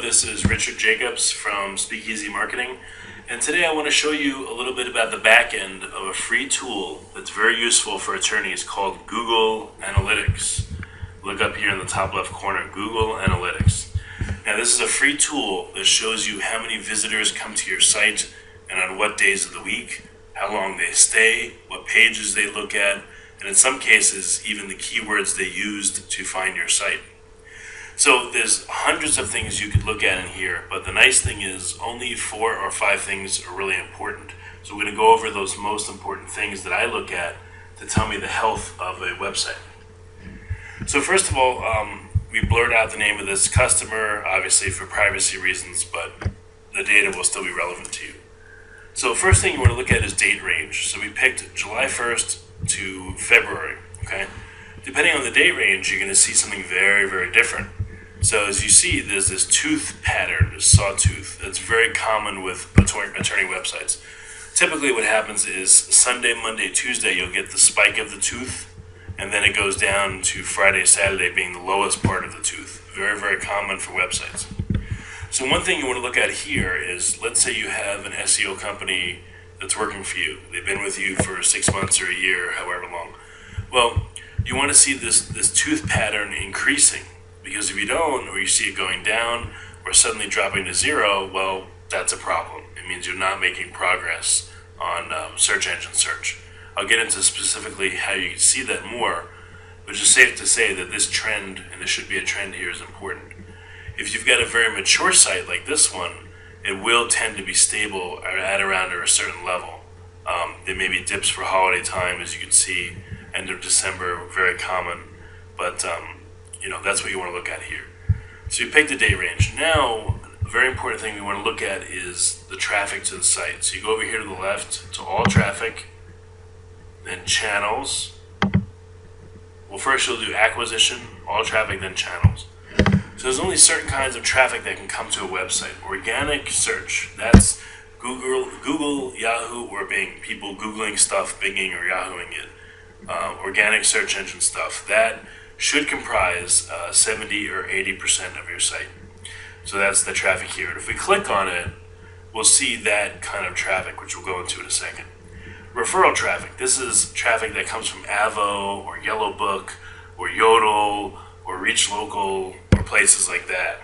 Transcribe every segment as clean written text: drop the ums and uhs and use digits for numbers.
this is Richard Jacobs from Speakeasy Marketing, and today I want to show you a little bit about the back end of a free tool that's very useful for attorneys called Google Analytics. Look up here in the top left corner, Google Analytics. Now this is a free tool that shows you how many visitors come to your site and on what days of the week, how long they stay, what pages they look at, and in some cases even the keywords they used to find your site. So there's hundreds of things you could look at in here, but the nice thing is only 4 or 5 things are really important. So we're going to go over those most important things that I look at to tell me the health of a website. So first of all, we blurred out the name of this customer, obviously for privacy reasons, but the data will still be relevant to you. So first thing you want to look at is date range. So we picked July 1st to February, okay? Depending on the date range, you're going to see something very, very different. So as you see, there's this tooth pattern, this sawtooth, that's very common with attorney websites. Typically what happens is Sunday, Monday, Tuesday, you'll get the spike of the tooth, and then it goes down to Friday, Saturday being the lowest part of the tooth. Very, very common for websites. So one thing you want to look at here is, let's say you have an SEO company that's working for you. They've been with you for 6 months or a year, however long. Well, you want to see this tooth pattern increasing. Because if you don't, or you see it going down, or suddenly dropping to 0, well, that's a problem. It means you're not making progress on search engine search. I'll get into specifically how you can see that more, but just safe to say that this trend, and there should be a trend here, is important. If you've got a very mature site like this one, it will tend to be stable at around a certain level. There may be dips for holiday time, as you can see, end of December, very common, but that's what you want to look at here. So you pick the date range. Now, a very important thing we want to look at is the traffic to the site. So you go over here to the left to all traffic, then channels. Well, first you'll do acquisition, all traffic, then channels. So there's only certain kinds of traffic that can come to a website. Organic search, that's Google, Yahoo, or Bing. People Googling stuff, Binging or Yahooing it. Organic search engine stuff, that should comprise 70 or 80% of your site. So that's the traffic here. And if we click on it, we'll see that kind of traffic, which we'll go into in a second. Referral traffic. This is traffic that comes from Avo or Yellowbook or Yodel or Reach Local or places like that.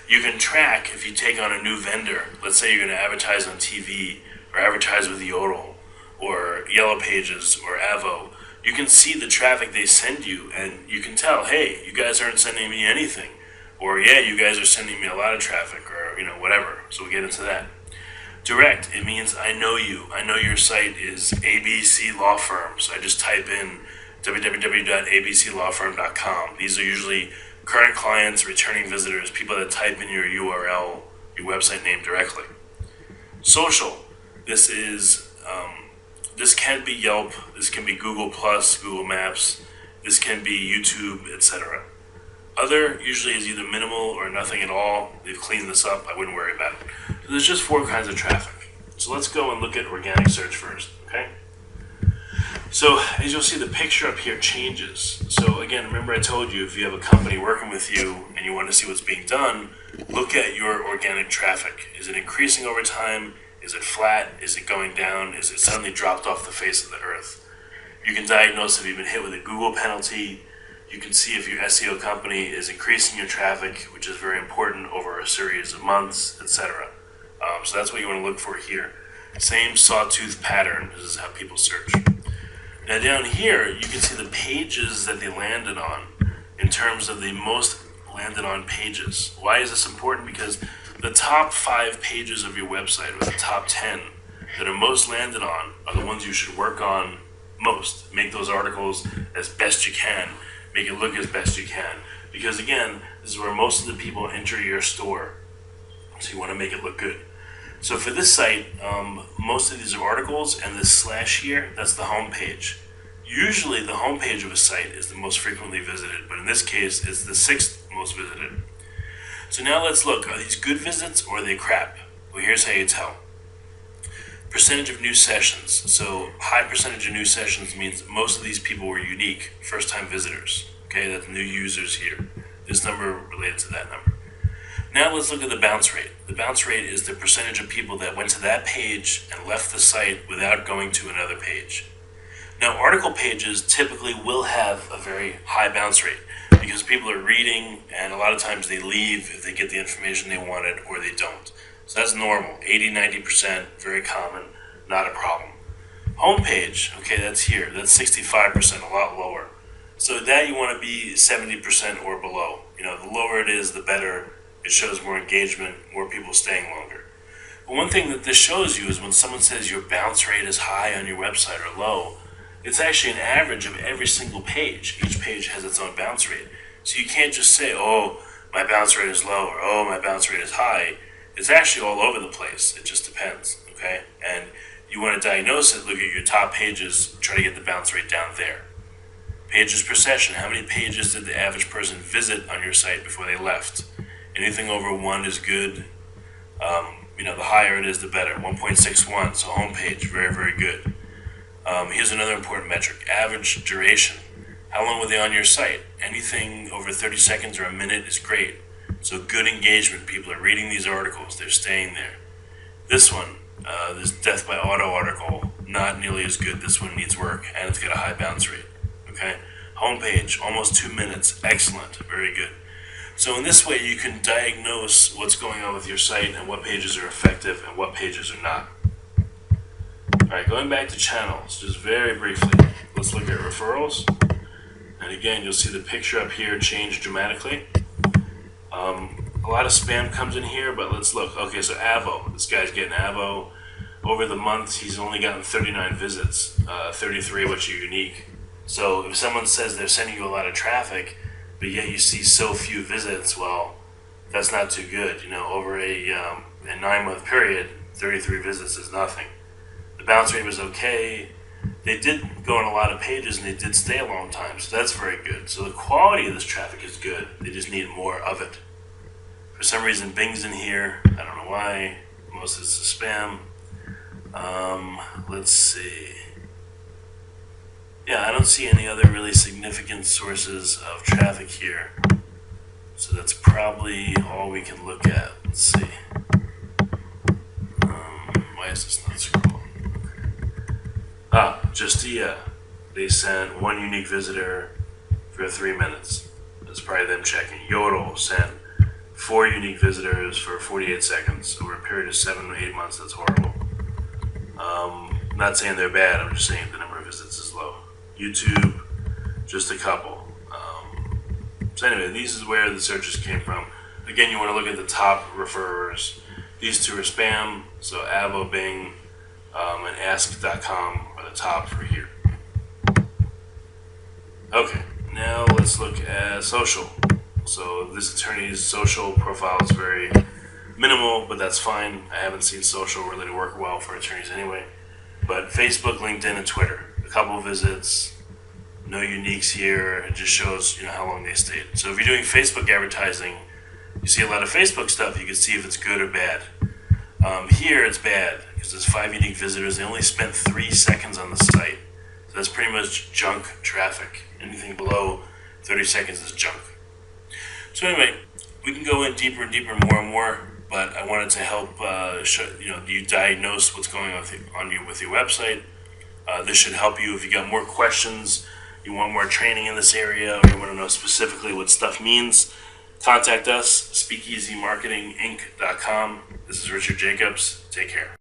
You can track if you take on a new vendor. Let's say you're going to advertise on TV or advertise with Yodel or Yellow Pages or Avo. You can see the traffic they send you, and you can tell, hey, you guys aren't sending me anything. Or, yeah, you guys are sending me a lot of traffic, or, whatever. So we'll get into that. Direct, it means I know you. I know your site is ABC Law Firm. So I just type in www.abclawfirm.com. These are usually current clients, returning visitors, people that type in your URL, your website name directly. Social, this can be Yelp, this can be Google+, Google Maps, this can be YouTube, etc. Other usually is either minimal or nothing at all. They've cleaned this up, I wouldn't worry about it. So there's just 4 kinds of traffic. So let's go and look at organic search first, okay? So as you'll see, the picture up here changes. So again, remember I told you if you have a company working with you and you want to see what's being done, look at your organic traffic. Is it increasing over time? Is it flat? Is it going down? Is it suddenly dropped off the face of the earth? You can diagnose if you've been hit with a Google penalty. You can see if your SEO company is increasing your traffic, which is very important over a series of months, etc. So that's what you want to look for here. Same sawtooth pattern. This is how people search. Now down here, you can see the pages that they landed on in terms of the most landed on pages. Why is this important? Because the top 5 pages of your website, or the top 10 that are most landed on, are the ones you should work on most. Make those articles as best you can. Make it look as best you can. Because again, this is where most of the people enter your store. So you want to make it look good. So for this site, most of these are articles, and this slash here, that's the home page. Usually the home page of a site is the most frequently visited, but in this case, it's the 6th most visited. So now let's look, are these good visits or are they crap? Well, here's how you tell. Percentage of new sessions. So high percentage of new sessions means most of these people were unique, first-time visitors. Okay, that's new users here. This number related to that number. Now let's look at the bounce rate. The bounce rate is the percentage of people that went to that page and left the site without going to another page. Now, article pages typically will have a very high bounce rate because people are reading, and a lot of times they leave if they get the information they wanted or they don't. So that's normal. 80-90%, very common, not a problem. Homepage, okay, that's here. That's 65%, a lot lower. So that you want to be 70% or below. The lower it is, the better. It shows more engagement, more people staying longer. But one thing that this shows you is when someone says your bounce rate is high on your website or low, it's actually an average of every single page. Each page has its own bounce rate. So you can't just say, oh, my bounce rate is low, or oh, my bounce rate is high. It's actually all over the place. It just depends, okay? And you want to diagnose it, look at your top pages, try to get the bounce rate down there. Pages per session. How many pages did the average person visit on your site before they left? Anything over 1 is good. The higher it is, the better. 1.61, so homepage, very, very good. Here's another important metric, average duration. How long were they on your site? Anything over 30 seconds or a minute is great. So good engagement. People are reading these articles. They're staying there. This one, this death by auto article, not nearly as good. This one needs work, and it's got a high bounce rate. Okay? Homepage, almost 2 minutes. Excellent. Very good. So in this way, you can diagnose what's going on with your site and what pages are effective and what pages are not. Alright, going back to channels, just very briefly, let's look at referrals. And again, you'll see the picture up here change dramatically. A lot of spam comes in here, but let's look. Okay, so Avo, this guy's getting Avo. Over the month, he's only gotten 39 visits, 33 which are unique. So if someone says they're sending you a lot of traffic, but yet you see so few visits, well, that's not too good. Over a 9-month period, 33 visits is nothing. The bounce rate was okay. They did go on a lot of pages and they did stay a long time, so that's very good. So the quality of this traffic is good. They just need more of it. For some reason, Bing's in here. I don't know why. Most of it's a spam. Let's see. Yeah, I don't see any other really significant sources of traffic here. So that's probably all we can look at. Let's see. Why is this not scrolling? Justia. They sent 1 unique visitor for 3 minutes. That's probably them checking. Yodel sent 4 unique visitors for 48 seconds over a period of 7 to 8 months. That's horrible. Not saying they're bad. I'm just saying the number of visits is low. YouTube, just a couple. So anyway, these is where the searches came from. Again, you want to look at the top referrers. These 2 are spam, so Avo, Bing, and Ask.com are the top for here. Okay, now let's look at social. So this attorney's social profile is very minimal, but that's fine. I haven't seen social really work well for attorneys anyway. But Facebook, LinkedIn, and Twitter, a couple of visits, no uniques here. It just shows how long they stayed. So if you're doing Facebook advertising, you see a lot of Facebook stuff. You can see if it's good or bad. Here it's bad because there's 5 unique visitors. They only spent 3 seconds on the site. So that's pretty much junk traffic. Anything below 30 seconds is junk. So anyway, we can go in deeper and deeper, more and more. But I wanted to help you diagnose what's going on with your website. This should help you if you got more questions, you want more training in this area, or you want to know specifically what stuff means. Contact us, speakeasymarketinginc.com. This is Richard Jacobs. Take care.